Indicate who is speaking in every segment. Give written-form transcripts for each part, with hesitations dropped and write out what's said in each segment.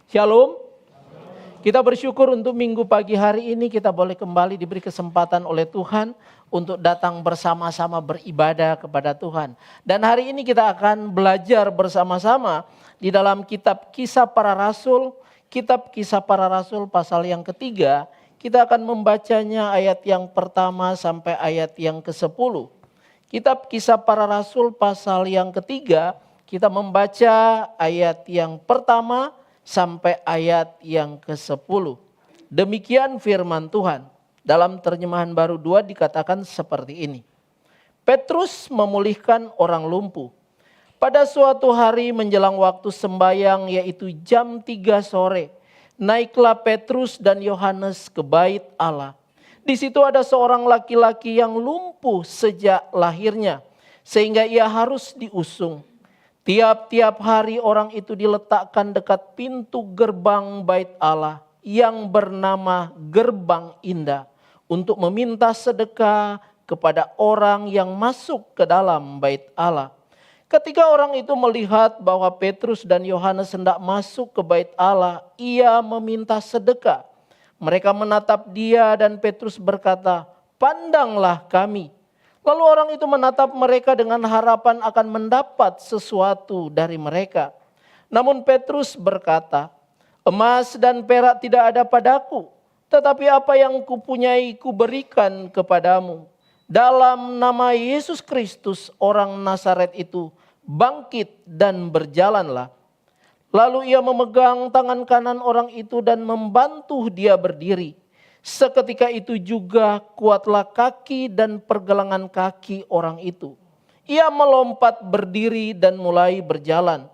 Speaker 1: Shalom. Kita bersyukur untuk minggu pagi hari ini kita boleh kembali diberi kesempatan oleh Tuhan untuk datang bersama-sama beribadah kepada Tuhan. Dan hari ini kita akan belajar bersama-sama di dalam kitab Kisah Para Rasul. Kitab Kisah Para Rasul pasal yang ketiga, kita akan membacanya ayat yang pertama sampai ayat yang ke-10. Kitab Kisah Para Rasul pasal yang ketiga, kita membaca ayat yang pertama sampai ayat yang ke-10. Demikian firman Tuhan. Dalam terjemahan baru 2 dikatakan seperti ini. Petrus memulihkan orang lumpuh. Pada suatu hari menjelang waktu sembayang, yaitu jam 3 sore, naiklah Petrus dan Yohanes ke bait Allah. Di situ ada seorang laki-laki yang lumpuh sejak lahirnya, sehingga ia harus diusung. Tiap-tiap hari orang itu diletakkan dekat pintu gerbang bait Allah yang bernama Gerbang Indah untuk meminta sedekah kepada orang yang masuk ke dalam bait Allah. Ketika orang itu melihat bahwa Petrus dan Yohanes hendak masuk ke bait Allah, ia meminta sedekah. Mereka menatap dia dan Petrus berkata, "Pandanglah kami." Lalu orang itu menatap mereka dengan harapan akan mendapat sesuatu dari mereka. Namun Petrus berkata, "Emas dan perak tidak ada padaku, tetapi apa yang kupunyai kuberikan kepadamu. Dalam nama Yesus Kristus orang Nazaret itu, bangkit dan berjalanlah." Lalu ia memegang tangan kanan orang itu dan membantu dia berdiri. Seketika itu juga kuatlah kaki dan pergelangan kaki orang itu. Ia melompat berdiri dan mulai berjalan.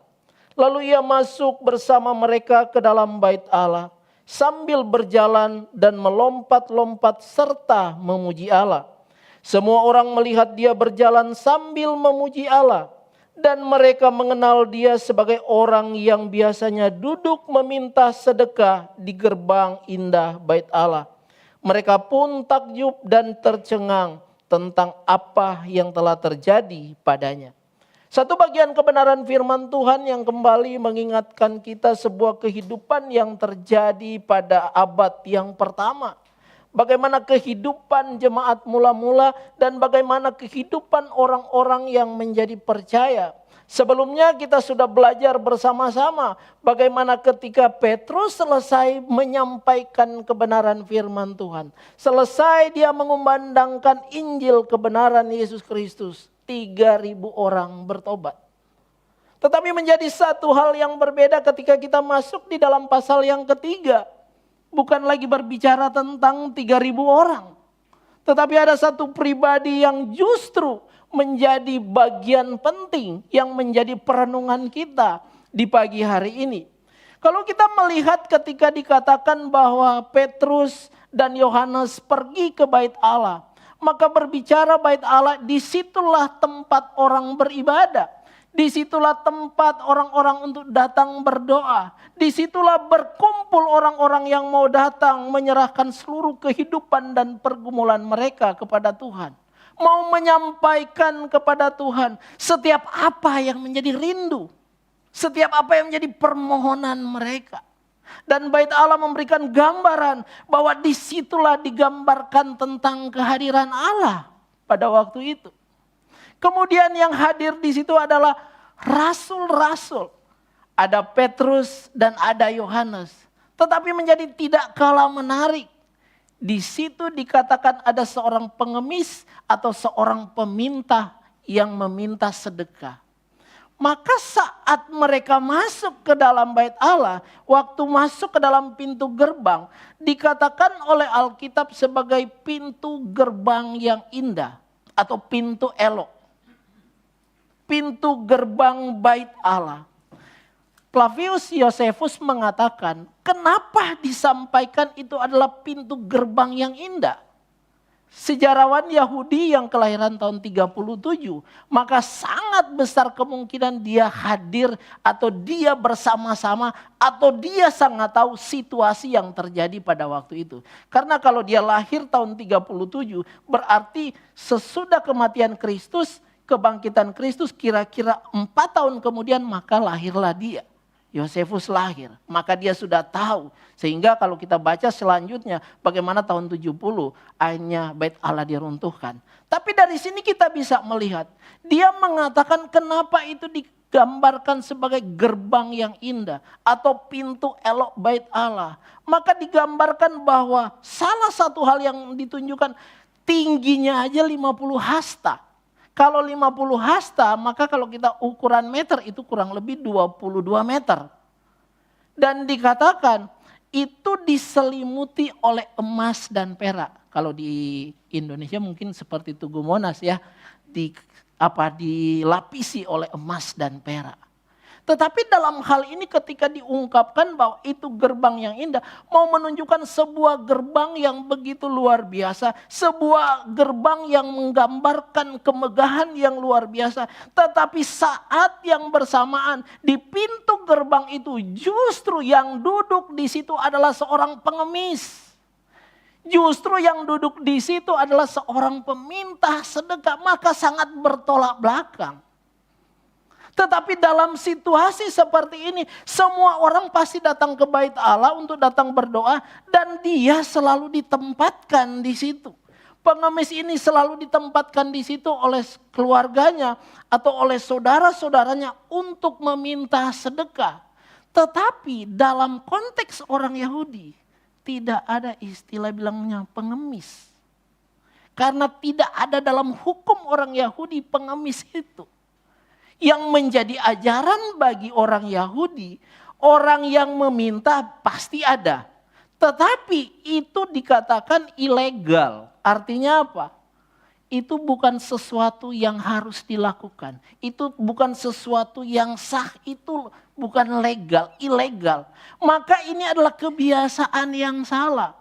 Speaker 1: Lalu ia masuk bersama mereka ke dalam bait Allah sambil berjalan dan melompat-lompat serta memuji Allah. Semua orang melihat dia berjalan sambil memuji Allah. Dan mereka mengenal dia sebagai orang yang biasanya duduk meminta sedekah di gerbang indah bait Allah. Mereka pun takjub dan tercengang tentang apa yang telah terjadi padanya. Satu bagian kebenaran firman Tuhan yang kembali mengingatkan kita sebuah kehidupan yang terjadi pada abad yang pertama. Bagaimana kehidupan jemaat mula-mula dan bagaimana kehidupan orang-orang yang menjadi percaya. Sebelumnya kita sudah belajar bersama-sama bagaimana ketika Petrus selesai menyampaikan kebenaran firman Tuhan. Selesai dia mengumandangkan Injil kebenaran Yesus Kristus. 3.000 orang bertobat. Tetapi menjadi satu hal yang berbeda ketika kita masuk di dalam pasal yang ketiga. Bukan lagi berbicara tentang 3.000 orang. Tetapi ada satu pribadi yang justru menjadi bagian penting yang menjadi perenungan kita di pagi hari ini. Kalau kita melihat ketika dikatakan bahwa Petrus dan Yohanes pergi ke bait Allah, maka berbicara bait Allah, disitulah tempat orang beribadah. Disitulah tempat orang-orang untuk datang berdoa. Disitulah berkumpul orang-orang yang mau datang menyerahkan seluruh kehidupan dan pergumulan mereka kepada Tuhan. Mau menyampaikan kepada Tuhan setiap apa yang menjadi rindu. Setiap apa yang menjadi permohonan mereka. Dan bait Allah memberikan gambaran bahwa disitulah digambarkan tentang kehadiran Allah pada waktu itu. Kemudian yang hadir di situ adalah rasul-rasul. Ada Petrus dan ada Yohanes. Tetapi menjadi tidak kalah menarik. Di situ dikatakan ada seorang pengemis atau seorang peminta yang meminta sedekah. Maka saat mereka masuk ke dalam bait Allah, waktu masuk ke dalam pintu gerbang, dikatakan oleh Alkitab sebagai pintu gerbang yang indah atau pintu elok. Pintu gerbang bait Allah. Flavius Josephus mengatakan, kenapa disampaikan itu adalah pintu gerbang yang indah? Sejarawan Yahudi yang kelahiran tahun 37, maka sangat besar kemungkinan dia hadir atau dia bersama-sama atau dia sangat tahu situasi yang terjadi pada waktu itu. Karena kalau dia lahir tahun 37, berarti sesudah kematian Kristus, kebangkitan Kristus kira-kira 4 tahun kemudian maka lahirlah dia. Yosefus lahir. Maka dia sudah tahu. Sehingga kalau kita baca selanjutnya bagaimana tahun 70 akhirnya Bait Allah diruntuhkan. Tapi dari sini kita bisa melihat. Dia mengatakan kenapa itu digambarkan sebagai gerbang yang indah. Atau pintu elok Bait Allah. Maka digambarkan bahwa salah satu hal yang ditunjukkan tingginya aja 50 hasta. Kalau 50 hasta, maka kalau kita ukuran meter itu kurang lebih 22 meter. Dan dikatakan itu diselimuti oleh emas dan perak. Kalau di Indonesia mungkin seperti Tugu Monas ya, dilapisi oleh emas dan perak. Tetapi dalam hal ini ketika diungkapkan bahwa itu gerbang yang indah, mau menunjukkan sebuah gerbang yang begitu luar biasa, sebuah gerbang yang menggambarkan kemegahan yang luar biasa. Tetapi saat yang bersamaan di pintu gerbang itu justru yang duduk di situ adalah seorang pengemis. Justru yang duduk di situ adalah seorang peminta sedekah, maka sangat bertolak belakang. Tetapi dalam situasi seperti ini, semua orang pasti datang ke Bait Allah untuk datang berdoa dan dia selalu ditempatkan di situ. Pengemis ini selalu ditempatkan di situ oleh keluarganya atau oleh saudara-saudaranya untuk meminta sedekah. Tetapi dalam konteks orang Yahudi, tidak ada istilah bilangnya pengemis. Karena tidak ada dalam hukum orang Yahudi pengemis itu. Yang menjadi ajaran bagi orang Yahudi, orang yang meminta pasti ada. Tetapi itu dikatakan ilegal. Artinya apa? Itu bukan sesuatu yang harus dilakukan. Itu bukan sesuatu yang sah, itu bukan legal, ilegal. Maka ini adalah kebiasaan yang salah.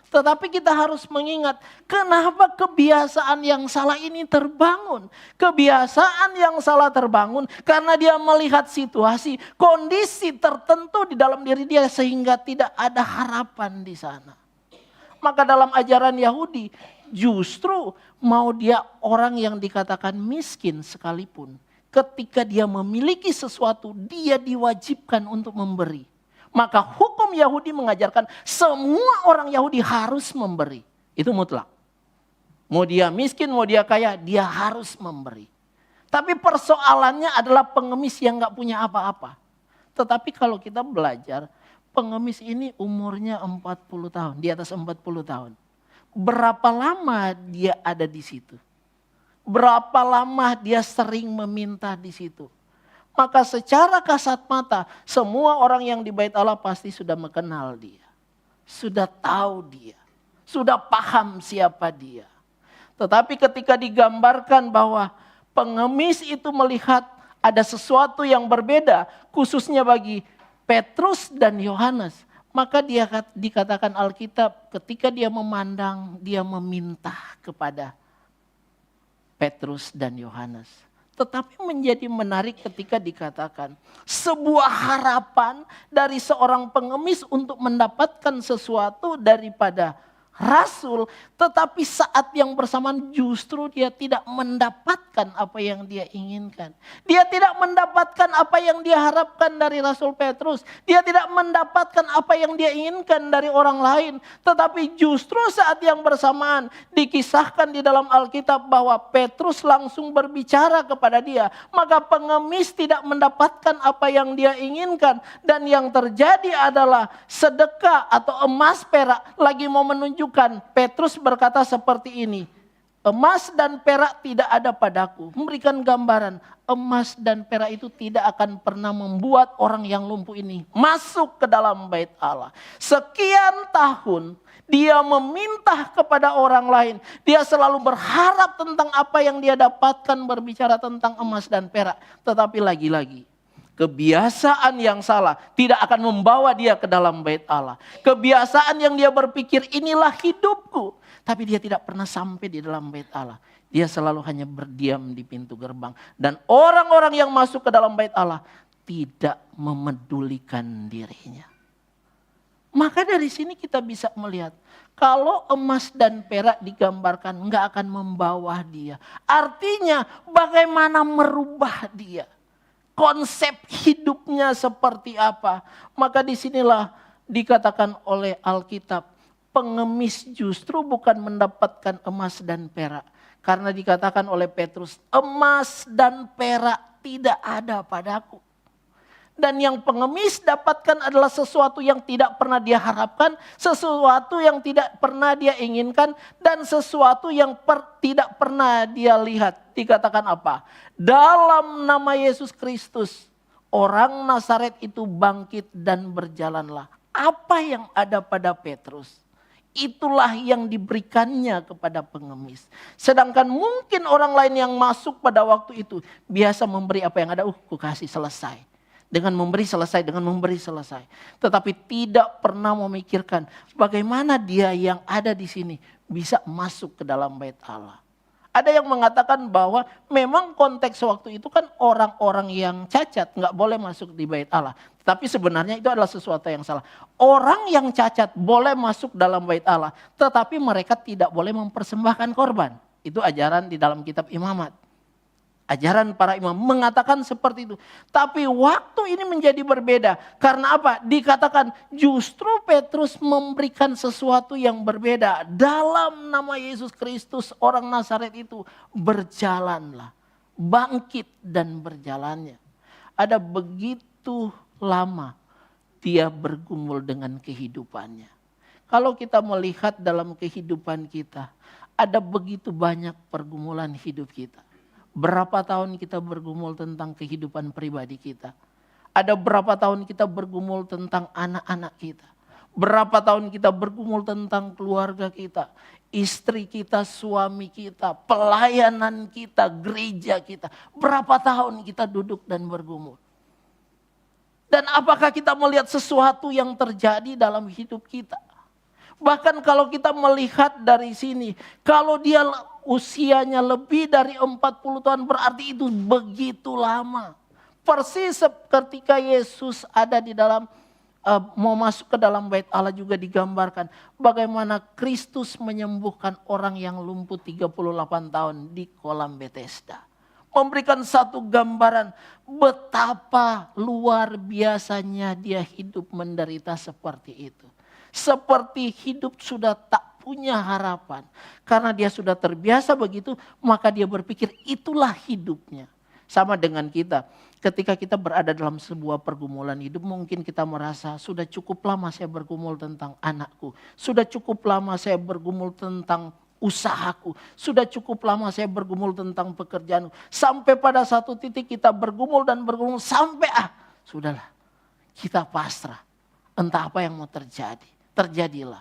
Speaker 1: Tetapi kita harus mengingat kenapa kebiasaan yang salah ini terbangun. Kebiasaan yang salah terbangun karena dia melihat situasi, kondisi tertentu di dalam diri dia sehingga tidak ada harapan di sana. Maka dalam ajaran Yahudi justru mau dia orang yang dikatakan miskin sekalipun. Ketika dia memiliki sesuatu dia diwajibkan untuk memberi. Maka hukum Yahudi mengajarkan semua orang Yahudi harus memberi. Itu mutlak. Mau dia miskin, mau dia kaya, dia harus memberi. Tapi persoalannya adalah pengemis yang gak punya apa-apa. Tetapi kalau kita belajar, pengemis ini umurnya 40 tahun, di atas 40 tahun. Berapa lama dia ada di situ? Berapa lama dia sering meminta di situ? Maka secara kasat mata semua orang yang di Bait Allah pasti sudah mengenal dia. Sudah tahu dia. Sudah paham siapa dia. Tetapi ketika digambarkan bahwa pengemis itu melihat ada sesuatu yang berbeda. Khususnya bagi Petrus dan Yohanes. Maka dia dikatakan Alkitab ketika dia memandang dia meminta kepada Petrus dan Yohanes. Tetapi menjadi menarik ketika dikatakan sebuah harapan dari seorang pengemis untuk mendapatkan sesuatu daripada rasul. Tetapi saat yang bersamaan justru dia tidak mendapatkan apa yang dia inginkan. Dia tidak mendapatkan apa yang dia harapkan dari Rasul Petrus. Dia tidak mendapatkan apa yang dia inginkan dari orang lain. Tetapi justru saat yang bersamaan dikisahkan di dalam Alkitab bahwa Petrus langsung berbicara kepada dia. Maka pengemis tidak mendapatkan apa yang dia inginkan. Dan yang terjadi adalah sedekah atau emas perak lagi mau menunjukkan. Petrus berkata seperti ini, emas dan perak tidak ada padaku. Memberikan gambaran, emas dan perak itu tidak akan pernah membuat orang yang lumpuh ini masuk ke dalam Bait Allah. Sekian tahun dia meminta kepada orang lain. Dia selalu berharap tentang apa yang dia dapatkan berbicara tentang emas dan perak. Tetapi lagi-lagi, kebiasaan yang salah tidak akan membawa dia ke dalam Bait Allah. Kebiasaan yang dia berpikir inilah hidupku. Tapi dia tidak pernah sampai di dalam Bait Allah. Dia selalu hanya berdiam di pintu gerbang. Dan orang-orang yang masuk ke dalam Bait Allah tidak memedulikan dirinya. Maka dari sini kita bisa melihat. Kalau emas dan perak digambarkan enggak akan membawa dia. Artinya bagaimana merubah dia. konsep hidupnya seperti apa. Maka disinilah dikatakan oleh Alkitab, pengemis justru bukan mendapatkan emas dan perak. Karena dikatakan oleh Petrus, emas dan perak tidak ada padaku. Dan yang pengemis dapatkan adalah sesuatu yang tidak pernah dia harapkan, sesuatu yang tidak pernah dia inginkan, dan sesuatu yang tidak pernah dia lihat. Dikatakan apa? Dalam nama Yesus Kristus, orang Nazaret itu bangkit dan berjalanlah. Apa yang ada pada Petrus? Itulah yang diberikannya kepada pengemis. Sedangkan mungkin orang lain yang masuk pada waktu itu biasa memberi apa yang ada, ku kasih selesai. Dengan memberi selesai, dengan memberi selesai. Tetapi tidak pernah memikirkan bagaimana dia yang ada di sini bisa masuk ke dalam bait Allah. Ada yang mengatakan bahwa memang konteks waktu itu kan orang-orang yang cacat nggak boleh masuk di bait Allah. Tapi sebenarnya itu adalah sesuatu yang salah. Orang yang cacat boleh masuk dalam bait Allah, tetapi mereka tidak boleh mempersembahkan korban. Itu ajaran di dalam kitab Imamat. Ajaran para imam mengatakan seperti itu. Tapi waktu ini menjadi berbeda. Karena apa? Dikatakan justru Petrus memberikan sesuatu yang berbeda. Dalam nama Yesus Kristus orang Nazaret itu berjalanlah. Bangkit dan berjalannya. Ada begitu lama dia bergumul dengan kehidupannya. Kalau kita melihat dalam kehidupan kita, ada begitu banyak pergumulan hidup kita. Berapa tahun kita bergumul tentang kehidupan pribadi kita. Ada berapa tahun kita bergumul tentang anak-anak kita. Berapa tahun kita bergumul tentang keluarga kita. Istri kita, suami kita, pelayanan kita, gereja kita. Berapa tahun kita duduk dan bergumul. Dan apakah kita melihat sesuatu yang terjadi dalam hidup kita? Bahkan kalau kita melihat dari sini, kalau dia usianya lebih dari 40 tahun berarti itu begitu lama. Persis ketika Yesus ada di dalam, mau masuk ke dalam bait Allah juga digambarkan. Bagaimana Kristus menyembuhkan orang yang lumpuh 38 tahun di kolam Bethesda. Memberikan satu gambaran betapa luar biasanya dia hidup menderita seperti itu. Seperti hidup sudah tak punya harapan. Karena dia sudah terbiasa begitu, maka dia berpikir itulah hidupnya. Sama dengan kita. Ketika kita berada dalam sebuah pergumulan hidup, mungkin kita merasa sudah cukup lama saya bergumul tentang anakku. Sudah cukup lama saya bergumul tentang usahaku. Sudah cukup lama saya bergumul tentang pekerjaanku. Sampai pada satu titik kita bergumul dan bergumul sampai sudahlah. Kita pasrah. Entah apa yang mau terjadi. Terjadilah.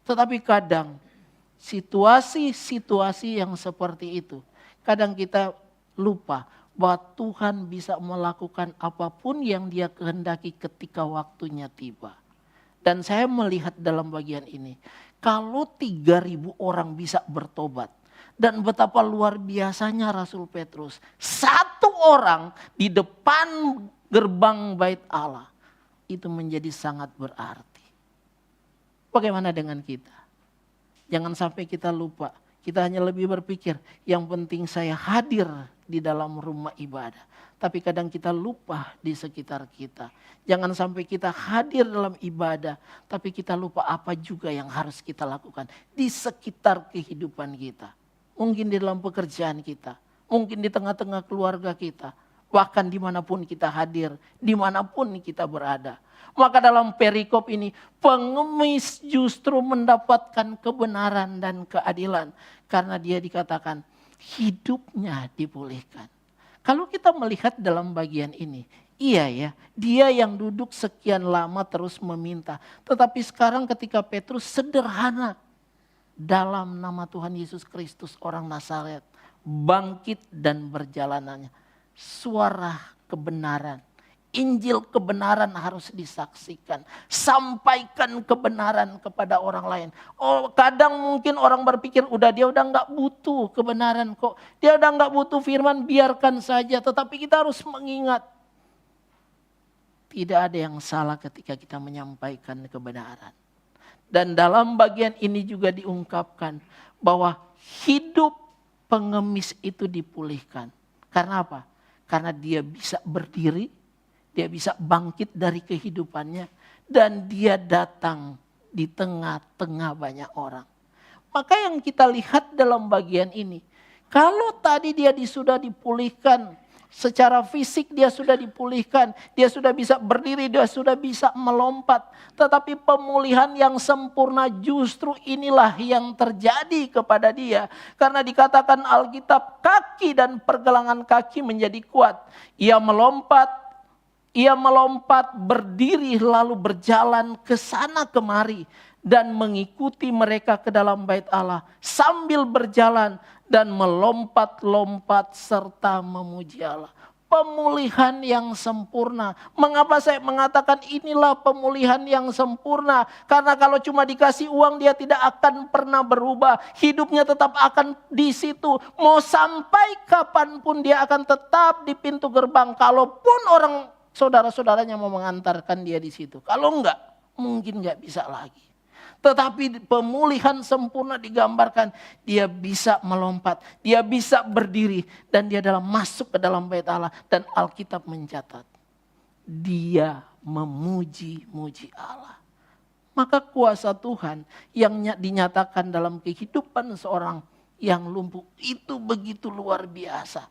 Speaker 1: Tetapi kadang situasi-situasi yang seperti itu, kadang kita lupa bahwa Tuhan bisa melakukan apapun yang dia kehendaki ketika waktunya tiba. Dan saya melihat dalam bagian ini, kalau 3.000 orang bisa bertobat, dan betapa luar biasanya Rasul Petrus, satu orang di depan gerbang bait Allah, itu menjadi sangat berarti. Bagaimana dengan kita? Jangan sampai kita lupa. Kita hanya lebih berpikir, yang penting saya hadir di dalam rumah ibadah. Tapi kadang kita lupa di sekitar kita. Jangan sampai kita hadir dalam ibadah, tapi kita lupa apa juga yang harus kita lakukan di sekitar kehidupan kita. Mungkin di dalam pekerjaan kita, mungkin di tengah-tengah keluarga kita. Bahkan dimanapun kita hadir, dimanapun kita berada. Maka dalam perikop ini pengemis justru mendapatkan kebenaran dan keadilan. Karena dia dikatakan hidupnya dipulihkan. Kalau kita melihat dalam bagian ini, iya ya, dia yang duduk sekian lama terus meminta. Tetapi sekarang ketika Petrus sederhana dalam nama Tuhan Yesus Kristus orang Nazaret, bangkit dan berjalanannya. Suara kebenaran. Injil kebenaran harus disaksikan. Sampaikan kebenaran kepada orang lain. Oh, kadang mungkin orang berpikir dia udah gak butuh kebenaran kok. Dia udah gak butuh firman, biarkan saja. Tetapi kita harus mengingat. Tidak ada yang salah ketika kita menyampaikan kebenaran. Dan dalam bagian ini juga diungkapkan bahwa hidup pengemis itu dipulihkan. Karena apa? Karena dia bisa berdiri, dia bisa bangkit dari kehidupannya, dan dia datang di tengah-tengah banyak orang. Maka yang kita lihat dalam bagian ini, kalau tadi dia sudah dipulihkan, secara fisik dia sudah dipulihkan, dia sudah bisa berdiri, dia sudah bisa melompat. Tetapi pemulihan yang sempurna justru inilah yang terjadi kepada dia. Karena dikatakan Alkitab, kaki dan pergelangan kaki menjadi kuat. Ia melompat berdiri lalu berjalan ke sana kemari. Dan mengikuti mereka ke dalam bait Allah sambil berjalan dan melompat-lompat serta memuji Allah. Pemulihan yang sempurna. Mengapa saya mengatakan inilah pemulihan yang sempurna? Karena kalau cuma dikasih uang dia tidak akan pernah berubah. Hidupnya tetap akan di situ. Mau sampai kapanpun dia akan tetap di pintu gerbang. Kalaupun orang saudara-saudaranya mau mengantarkan dia di situ. Kalau enggak, mungkin enggak bisa lagi. Tetapi pemulihan sempurna digambarkan, dia bisa melompat, dia bisa berdiri, dan dia masuk ke dalam bait Allah. Dan Alkitab mencatat, dia memuji-muji Allah. Maka kuasa Tuhan yang dinyatakan dalam kehidupan seorang yang lumpuh itu begitu luar biasa.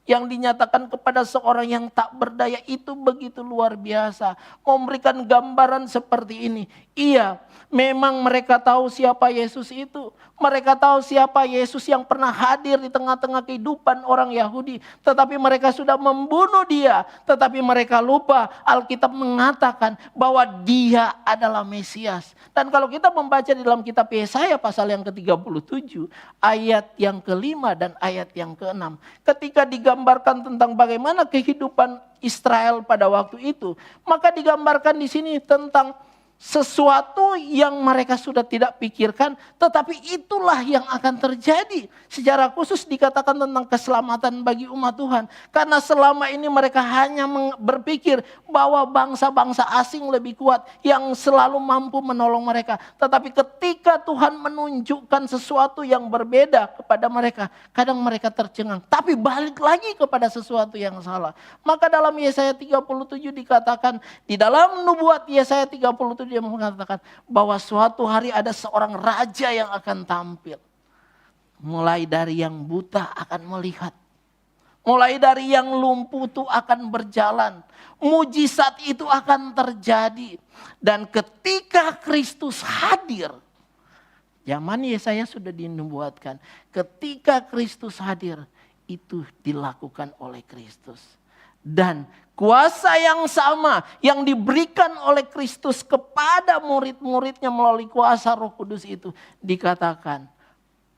Speaker 1: Yang dinyatakan kepada seorang yang tak berdaya itu begitu luar biasa. Memberikan gambaran seperti ini. Iya, memang mereka tahu siapa Yesus itu. Mereka tahu siapa Yesus yang pernah hadir di tengah-tengah kehidupan orang Yahudi. Tetapi mereka sudah membunuh dia. Tetapi mereka lupa Alkitab mengatakan bahwa dia adalah Mesias. Dan kalau kita membaca di dalam kitab Yesaya pasal yang ke-37. Ayat yang ke-5 dan ayat yang ke-6. Ketika digambarkan tentang bagaimana kehidupan Israel pada waktu itu. Maka digambarkan di sini tentang sesuatu yang mereka sudah tidak pikirkan, tetapi itulah yang akan terjadi. Secara khusus dikatakan tentang keselamatan bagi umat Tuhan. Karena selama ini mereka hanya berpikir bahwa bangsa-bangsa asing lebih kuat yang selalu mampu menolong mereka. Tetapi ketika Tuhan menunjukkan sesuatu yang berbeda kepada mereka, kadang mereka tercengang. Tapi balik lagi kepada sesuatu yang salah. Maka dalam Yesaya 37 dikatakan, di dalam nubuat Yesaya 37 dia mengatakan bahwa suatu hari ada seorang raja yang akan tampil. Mulai dari yang buta akan melihat. Mulai dari yang lumpuh itu akan berjalan. Mujizat itu akan terjadi. Dan ketika Kristus hadir, zaman Yesaya sudah dinubuatkan. Ketika Kristus hadir, itu dilakukan oleh Kristus. Dan kuasa yang sama yang diberikan oleh Kristus kepada murid-muridnya melalui kuasa Roh Kudus itu. Dikatakan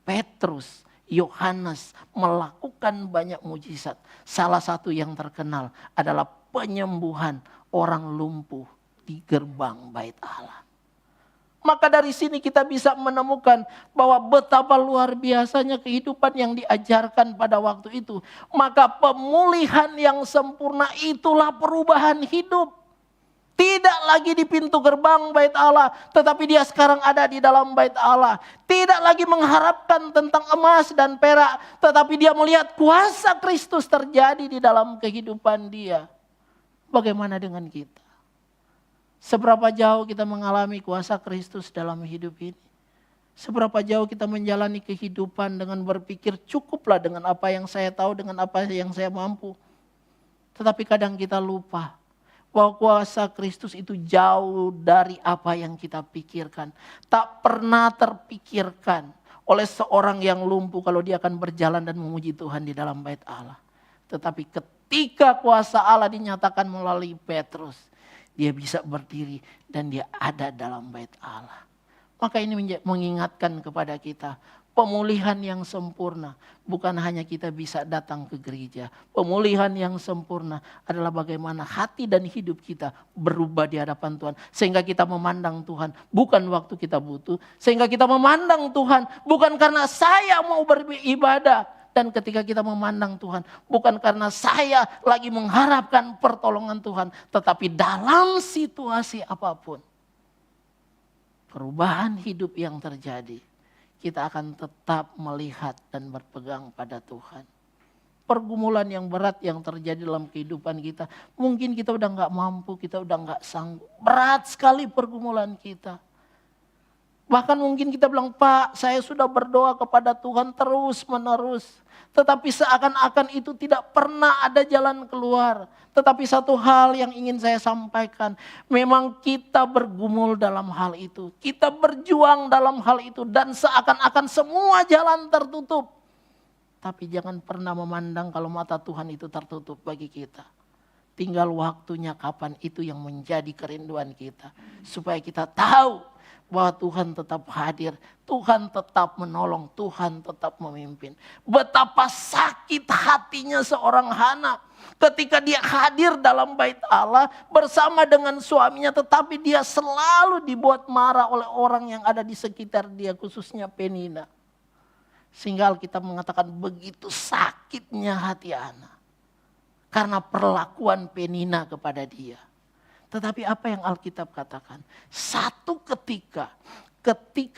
Speaker 1: Petrus, Yohanes melakukan banyak mujizat. Salah satu yang terkenal adalah penyembuhan orang lumpuh di gerbang bait Allah. Maka dari sini kita bisa menemukan bahwa betapa luar biasanya kehidupan yang diajarkan pada waktu itu. Maka pemulihan yang sempurna itulah perubahan hidup. Tidak lagi di pintu gerbang bait Allah, tetapi dia sekarang ada di dalam bait Allah. Tidak lagi mengharapkan tentang emas dan perak, tetapi dia melihat kuasa Kristus terjadi di dalam kehidupan dia. Bagaimana dengan kita? Seberapa jauh kita mengalami kuasa Kristus dalam hidup ini? Seberapa jauh kita menjalani kehidupan dengan berpikir cukuplah dengan apa yang saya tahu, dengan apa yang saya mampu. Tetapi kadang kita lupa bahwa kuasa Kristus itu jauh dari apa yang kita pikirkan. Tak pernah terpikirkan oleh seorang yang lumpuh kalau dia akan berjalan dan memuji Tuhan di dalam bait Allah. Tetapi ketika kuasa Allah dinyatakan melalui Petrus, dia bisa berdiri dan dia ada dalam bait Allah. Maka ini mengingatkan kepada kita, pemulihan yang sempurna bukan hanya kita bisa datang ke gereja. Pemulihan yang sempurna adalah bagaimana hati dan hidup kita berubah di hadapan Tuhan. Sehingga kita memandang Tuhan bukan waktu kita butuh. Sehingga kita memandang Tuhan bukan karena saya mau beribadah. Dan ketika kita memandang Tuhan, bukan karena saya lagi mengharapkan pertolongan Tuhan, tetapi dalam situasi apapun, perubahan hidup yang terjadi, kita akan tetap melihat dan berpegang pada Tuhan. pergumulan yang berat yang terjadi dalam kehidupan kita. Mungkin kita udah gak mampu, kita udah gak sanggup. Berat sekali pergumulan kita. Bahkan mungkin kita bilang, Pak, saya sudah berdoa kepada Tuhan terus menerus. Tetapi seakan-akan itu tidak pernah ada jalan keluar. Tetapi satu hal yang ingin saya sampaikan. Memang kita bergumul dalam hal itu. Kita berjuang dalam hal itu. Dan seakan-akan semua jalan tertutup. Tapi jangan pernah memandang kalau mata Tuhan itu tertutup bagi kita. Tinggal waktunya kapan itu yang menjadi kerinduan kita. Supaya kita tahu bahwa Tuhan tetap hadir, Tuhan tetap menolong, Tuhan tetap memimpin. Betapa sakit hatinya seorang Hana ketika dia hadir dalam bait Allah bersama dengan suaminya, tetapi dia selalu dibuat marah oleh orang yang ada di sekitar dia, khususnya Penina. Sehingga Alkitab mengatakan begitu sakitnya hati Hana karena perlakuan Penina kepada dia. Tetapi apa yang Alkitab katakan? Satu ketika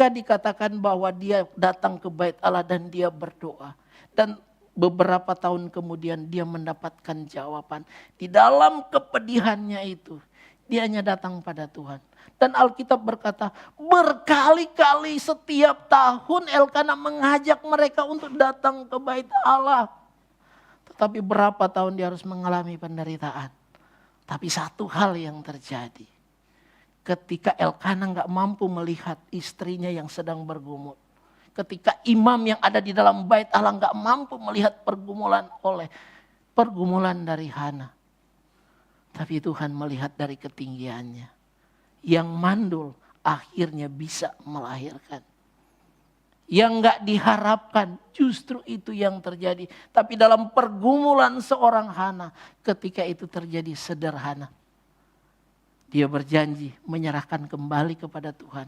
Speaker 1: dikatakan bahwa dia datang ke bait Allah dan dia berdoa. Dan beberapa tahun kemudian dia mendapatkan jawaban. Di dalam kepedihannya itu, dia hanya datang pada Tuhan. Dan Alkitab berkata, berkali-kali setiap tahun Elkana mengajak mereka untuk datang ke bait Allah. Tetapi berapa tahun dia harus mengalami penderitaan. Tapi satu hal yang terjadi. Ketika Elkana gak mampu melihat istrinya yang sedang bergumul. Ketika imam yang ada di dalam bait Allah gak mampu melihat pergumulan dari Hana. Tapi Tuhan melihat dari ketinggiannya. Yang mandul akhirnya bisa melahirkan. Yang gak diharapkan justru itu yang terjadi. Tapi dalam pergumulan seorang Hana ketika itu terjadi sederhana. Dia berjanji menyerahkan kembali kepada Tuhan.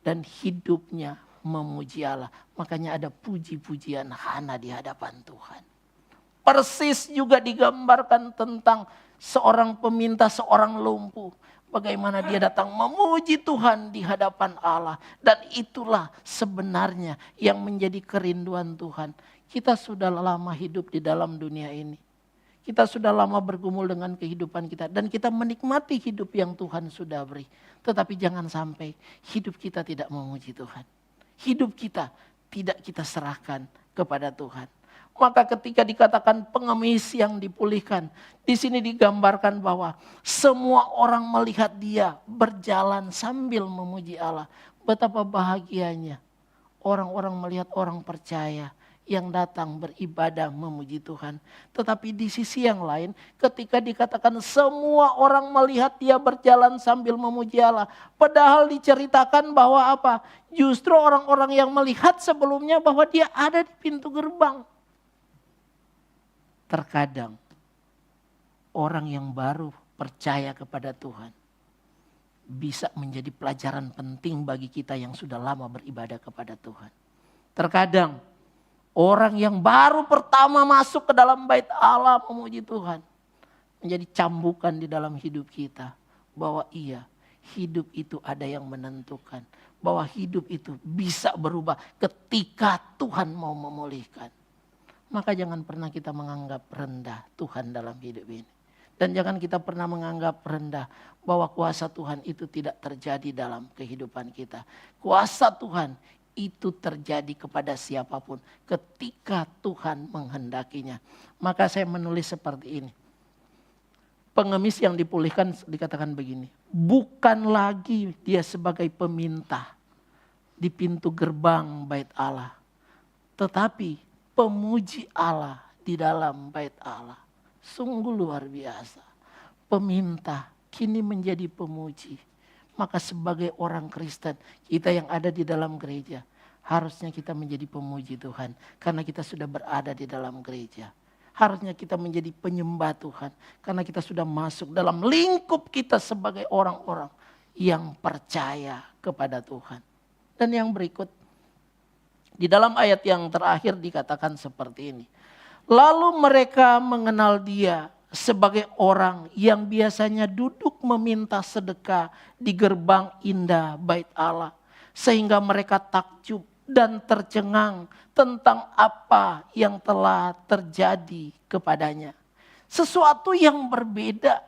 Speaker 1: Dan hidupnya memuji Allah. Makanya ada puji-pujian Hana di hadapan Tuhan. Persis juga digambarkan tentang seorang peminta, seorang lumpuh. Bagaimana dia datang memuji Tuhan di hadapan Allah. Dan itulah sebenarnya yang menjadi kerinduan Tuhan. Kita sudah lama hidup di dalam dunia ini. Kita sudah lama bergumul dengan kehidupan kita. Dan kita menikmati hidup yang Tuhan sudah beri. Tetapi jangan sampai hidup kita tidak memuji Tuhan. Hidup kita tidak kita serahkan kepada Tuhan. Maka ketika dikatakan pengemis yang dipulihkan, di sini digambarkan bahwa semua orang melihat dia berjalan sambil memuji Allah. Betapa bahagianya orang-orang melihat orang percaya yang datang beribadah memuji Tuhan. Tetapi di sisi yang lain, ketika dikatakan semua orang melihat dia berjalan sambil memuji Allah. Padahal diceritakan bahwa apa? Justru orang-orang yang melihat sebelumnya bahwa dia ada di pintu gerbang. Terkadang orang yang baru percaya kepada Tuhan bisa menjadi pelajaran penting bagi kita yang sudah lama beribadah kepada Tuhan. Terkadang orang yang baru pertama masuk ke dalam bait Allah memuji Tuhan menjadi cambukan di dalam hidup kita bahwa iya, hidup itu ada yang menentukan, bahwa hidup itu bisa berubah ketika Tuhan mau memulihkan. Maka jangan pernah kita menganggap rendah Tuhan dalam hidup ini. Dan jangan kita pernah menganggap rendah bahwa kuasa Tuhan itu tidak terjadi dalam kehidupan kita. Kuasa Tuhan itu terjadi kepada siapapun ketika Tuhan menghendakinya. Maka saya menulis seperti ini. Pengemis yang dipulihkan dikatakan begini. Bukan lagi dia sebagai peminta di pintu gerbang bait Allah. Tetapi pemuji Allah di dalam bait Allah. Sungguh luar biasa. Peminta kini menjadi pemuji. Maka sebagai orang Kristen, kita yang ada di dalam gereja, harusnya kita menjadi pemuji Tuhan. Karena kita sudah berada di dalam gereja. Harusnya kita menjadi penyembah Tuhan. Karena kita sudah masuk dalam lingkup kita sebagai orang-orang yang percaya kepada Tuhan. Dan yang berikut, di dalam ayat yang terakhir dikatakan seperti ini. Lalu mereka mengenal dia sebagai orang yang biasanya duduk meminta sedekah di gerbang indah bait Allah. Sehingga mereka takjub dan tercengang tentang apa yang telah terjadi kepadanya. Sesuatu yang berbeda.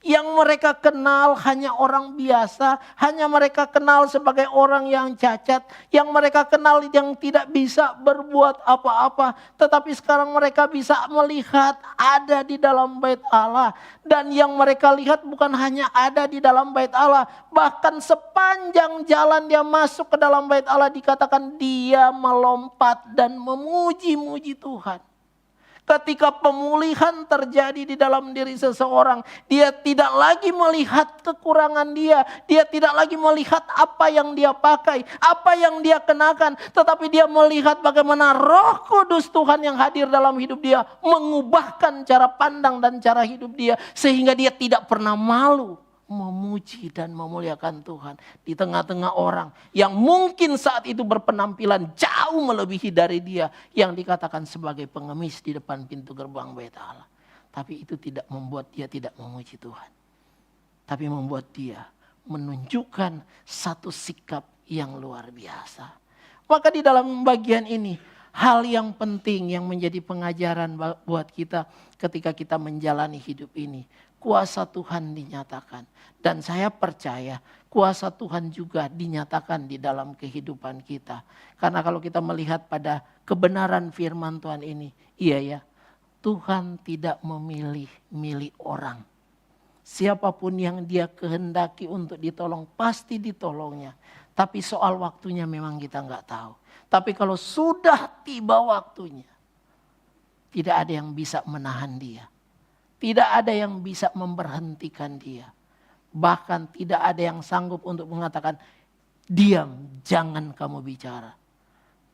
Speaker 1: Yang mereka kenal hanya orang biasa, hanya mereka kenal sebagai orang yang cacat, yang mereka kenal yang tidak bisa berbuat apa-apa. Tetapi sekarang mereka bisa melihat ada di dalam bait Allah. Dan yang mereka lihat bukan hanya ada di dalam bait Allah, bahkan sepanjang jalan dia masuk ke dalam bait Allah dikatakan dia melompat dan memuji-muji Tuhan. Ketika pemulihan terjadi di dalam diri seseorang, dia tidak lagi melihat kekurangan dia. Dia tidak lagi melihat apa yang dia pakai, apa yang dia kenakan. Tetapi dia melihat bagaimana Roh Kudus Tuhan yang hadir dalam hidup dia mengubahkan cara pandang dan cara hidup dia. Sehingga dia tidak pernah malu memuji dan memuliakan Tuhan di tengah-tengah orang yang mungkin saat itu berpenampilan jauh melebihi dari dia yang dikatakan sebagai pengemis di depan pintu gerbang bait Allah. Tapi itu tidak membuat dia tidak memuji Tuhan, tapi membuat dia menunjukkan satu sikap yang luar biasa. Maka di dalam bagian ini hal yang penting yang menjadi pengajaran buat kita ketika kita menjalani hidup ini, kuasa Tuhan dinyatakan. Dan saya percaya kuasa Tuhan juga dinyatakan di dalam kehidupan kita. Karena kalau kita melihat pada kebenaran firman Tuhan ini, iya ya, Tuhan tidak memilih orang. Siapapun yang dia kehendaki untuk ditolong, pasti ditolongnya. Tapi soal waktunya memang kita nggak tahu. Tapi kalau sudah tiba waktunya, tidak ada yang bisa menahan dia. Tidak ada yang bisa memberhentikan dia. Bahkan tidak ada yang sanggup untuk mengatakan, diam, jangan kamu bicara.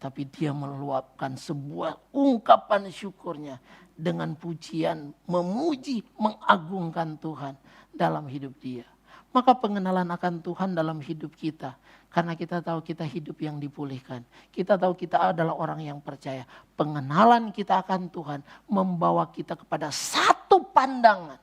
Speaker 1: Tapi dia meluapkan sebuah ungkapan syukurnya dengan pujian, memuji, mengagungkan Tuhan dalam hidup dia. Maka pengenalan akan Tuhan dalam hidup kita. Karena kita tahu kita hidup yang dipulihkan. Kita tahu kita adalah orang yang percaya. Pengenalan kita akan Tuhan membawa kita kepada satu pandangan.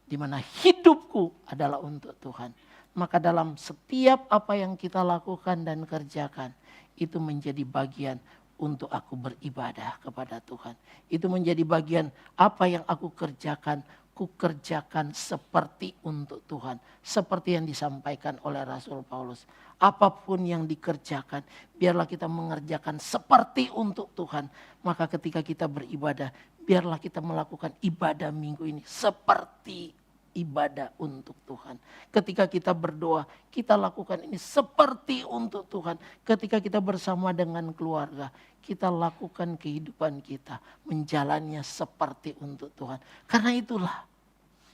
Speaker 1: Di mana hidupku adalah untuk Tuhan. Maka dalam setiap apa yang kita lakukan dan kerjakan, itu menjadi bagian untuk aku beribadah kepada Tuhan. Itu menjadi bagian apa yang aku kerjakan, ku kerjakan seperti untuk Tuhan. Seperti yang disampaikan oleh Rasul Paulus. Apapun yang dikerjakan, biarlah kita mengerjakan seperti untuk Tuhan. Maka ketika kita beribadah, biarlah kita melakukan ibadah minggu ini seperti ibadah untuk Tuhan. Ketika kita berdoa, kita lakukan ini seperti untuk Tuhan. Ketika kita bersama dengan keluarga, kita lakukan kehidupan kita, menjalannya seperti untuk Tuhan. Karena itulah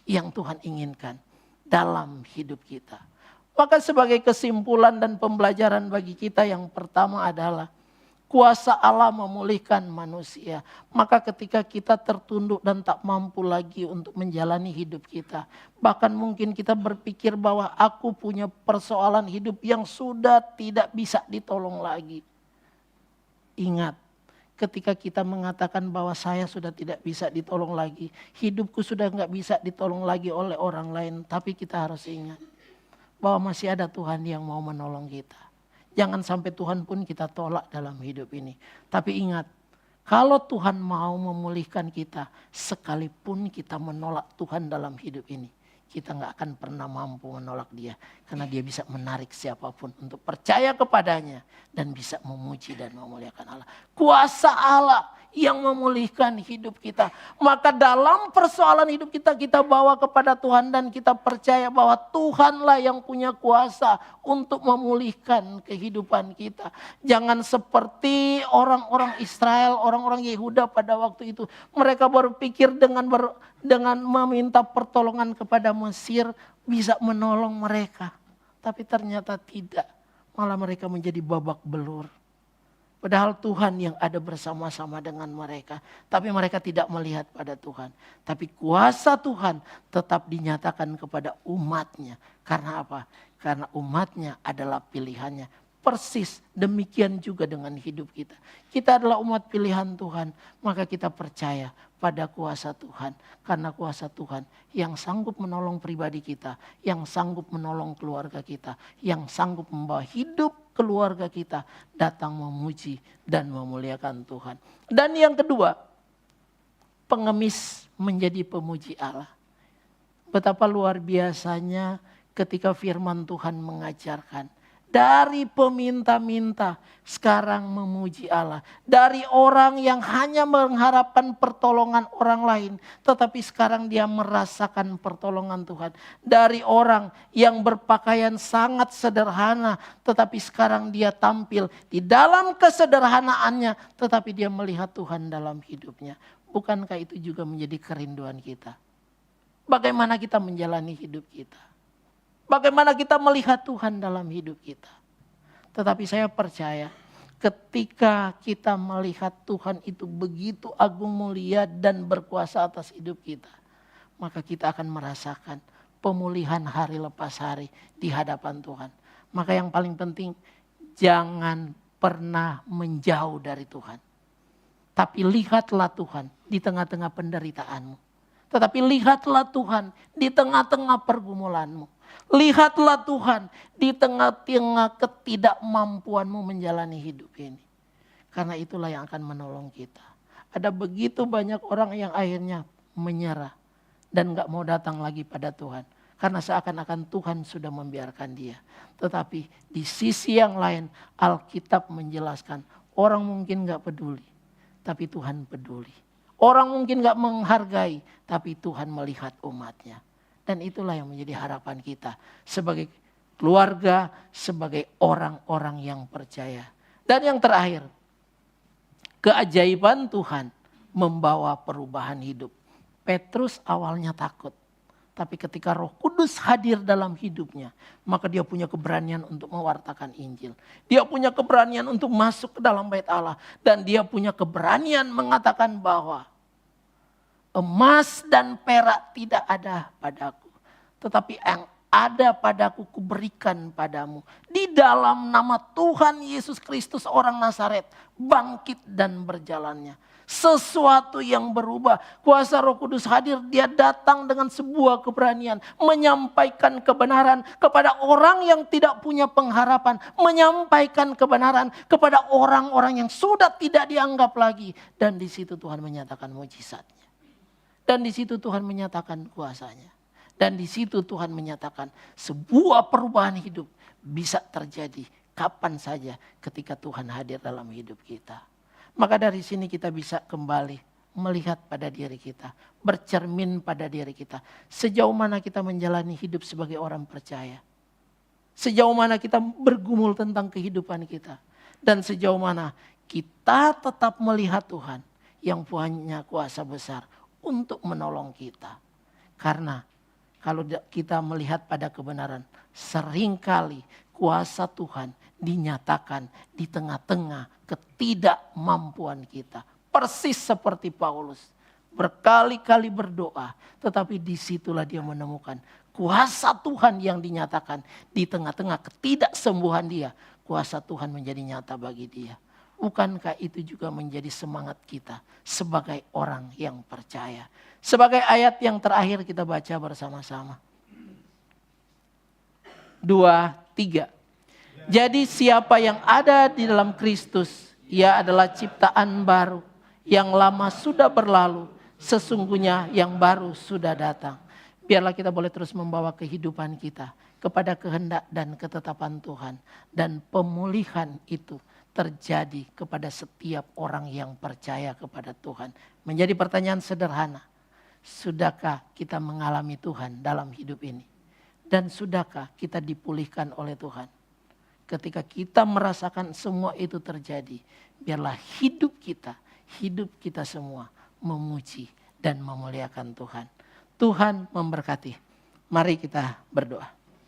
Speaker 1: yang Tuhan inginkan dalam hidup kita. Maka sebagai kesimpulan dan pembelajaran bagi kita yang pertama adalah kuasa Allah memulihkan manusia. Maka ketika kita tertunduk dan tak mampu lagi untuk menjalani hidup kita. Bahkan mungkin kita berpikir bahwa aku punya persoalan hidup yang sudah tidak bisa ditolong lagi. Ingat, ketika kita mengatakan bahwa saya sudah tidak bisa ditolong lagi. Hidupku sudah gak bisa ditolong lagi oleh orang lain. Tapi kita harus ingat bahwa masih ada Tuhan yang mau menolong kita. Jangan sampai Tuhan pun kita tolak dalam hidup ini. Tapi ingat, kalau Tuhan mau memulihkan kita, sekalipun kita menolak Tuhan dalam hidup ini, kita gak akan pernah mampu menolak dia. Karena dia bisa menarik siapapun untuk percaya kepadanya dan bisa memuji dan memuliakan Allah. Kuasa Allah yang memulihkan hidup kita. Maka dalam persoalan hidup kita, kita bawa kepada Tuhan dan kita percaya bahwa Tuhanlah yang punya kuasa untuk memulihkan kehidupan kita. Jangan seperti orang-orang Israel, orang-orang Yehuda pada waktu itu. Mereka berpikir dengan meminta pertolongan kepada Mesir bisa menolong mereka. Tapi ternyata tidak. Malah mereka menjadi babak belur. Padahal Tuhan yang ada bersama-sama dengan mereka. Tapi mereka tidak melihat pada Tuhan. Tapi kuasa Tuhan tetap dinyatakan kepada umatnya. Karena apa? Karena umatnya adalah pilihannya. Persis demikian juga dengan hidup kita. Kita adalah umat pilihan Tuhan. Maka kita percaya pada kuasa Tuhan. Karena kuasa Tuhan yang sanggup menolong pribadi kita, yang sanggup menolong keluarga kita, yang sanggup membawa hidup keluarga kita datang memuji dan memuliakan Tuhan. Dan yang kedua, pengemis menjadi pemuji Allah. Betapa luar biasanya ketika firman Tuhan mengajarkan. Dari peminta-minta sekarang memuji Allah. Dari orang yang hanya mengharapkan pertolongan orang lain. Tetapi sekarang dia merasakan pertolongan Tuhan. Dari orang yang berpakaian sangat sederhana. Tetapi sekarang dia tampil di dalam kesederhanaannya. Tetapi dia melihat Tuhan dalam hidupnya. Bukankah itu juga menjadi kerinduan kita? Bagaimana kita menjalani hidup kita? Bagaimana kita melihat Tuhan dalam hidup kita. Tetapi saya percaya ketika kita melihat Tuhan itu begitu agung, mulia dan berkuasa atas hidup kita. Maka kita akan merasakan pemulihan hari lepas hari di hadapan Tuhan. Maka yang paling penting, jangan pernah menjauh dari Tuhan. Tapi lihatlah Tuhan di tengah-tengah penderitaanmu. Tetapi lihatlah Tuhan di tengah-tengah pergumulanmu. Lihatlah Tuhan di tengah-tengah ketidakmampuanmu menjalani hidup ini. Karena itulah yang akan menolong kita. Ada begitu banyak orang yang akhirnya menyerah. Dan gak mau datang lagi pada Tuhan. Karena seakan-akan Tuhan sudah membiarkan dia. Tetapi di sisi yang lain Alkitab menjelaskan. Orang mungkin gak peduli. Tapi Tuhan peduli. Orang mungkin gak menghargai. Tapi Tuhan melihat umatnya. Dan itulah yang menjadi harapan kita sebagai keluarga, sebagai orang-orang yang percaya. Dan yang terakhir, keajaiban Tuhan membawa perubahan hidup. Petrus awalnya takut. Tapi ketika Roh Kudus hadir dalam hidupnya, maka dia punya keberanian untuk mewartakan Injil. Dia punya keberanian untuk masuk ke dalam bait Allah. Dan dia punya keberanian mengatakan bahwa emas dan perak tidak ada padaku. Tetapi yang ada padaku kuberikan padamu. Di dalam nama Tuhan Yesus Kristus orang Nazaret. Bangkit dan berjalannya. Sesuatu yang berubah. Kuasa Roh Kudus hadir. Dia datang dengan sebuah keberanian. Menyampaikan kebenaran kepada orang yang tidak punya pengharapan. Menyampaikan kebenaran kepada orang-orang yang sudah tidak dianggap lagi. Dan di situ Tuhan menyatakan mujizatnya. Dan di situ Tuhan menyatakan kuasanya. Dan di situ Tuhan menyatakan sebuah perubahan hidup bisa terjadi kapan saja ketika Tuhan hadir dalam hidup kita. Maka dari sini kita bisa kembali melihat pada diri kita. Bercermin pada diri kita. Sejauh mana kita menjalani hidup sebagai orang percaya. Sejauh mana kita bergumul tentang kehidupan kita. Dan sejauh mana kita tetap melihat Tuhan yang punya kuasa besar untuk menolong kita. Karena kalau kita melihat pada kebenaran, seringkali kuasa Tuhan dinyatakan di tengah-tengah ketidakmampuan kita. Persis seperti Paulus, berkali-kali berdoa, tetapi disitulah dia menemukan kuasa Tuhan yang dinyatakan di tengah-tengah ketidaksembuhan dia. Kuasa Tuhan menjadi nyata bagi dia. Bukankah itu juga menjadi semangat kita sebagai orang yang percaya? Sebagai ayat yang terakhir kita baca bersama-sama. 2:3. Jadi siapa yang ada di dalam Kristus, ia adalah ciptaan baru. Yang lama sudah berlalu, sesungguhnya yang baru sudah datang. Biarlah kita boleh terus membawa kehidupan kita kepada kehendak dan ketetapan Tuhan. Dan pemulihan itu terjadi kepada setiap orang yang percaya kepada Tuhan. Menjadi pertanyaan sederhana. Sudahkah kita mengalami Tuhan dalam hidup ini? Dan sudahkah kita dipulihkan oleh Tuhan? Ketika kita merasakan semua itu terjadi, biarlah hidup kita semua memuji dan memuliakan Tuhan. Tuhan memberkati. Mari kita berdoa.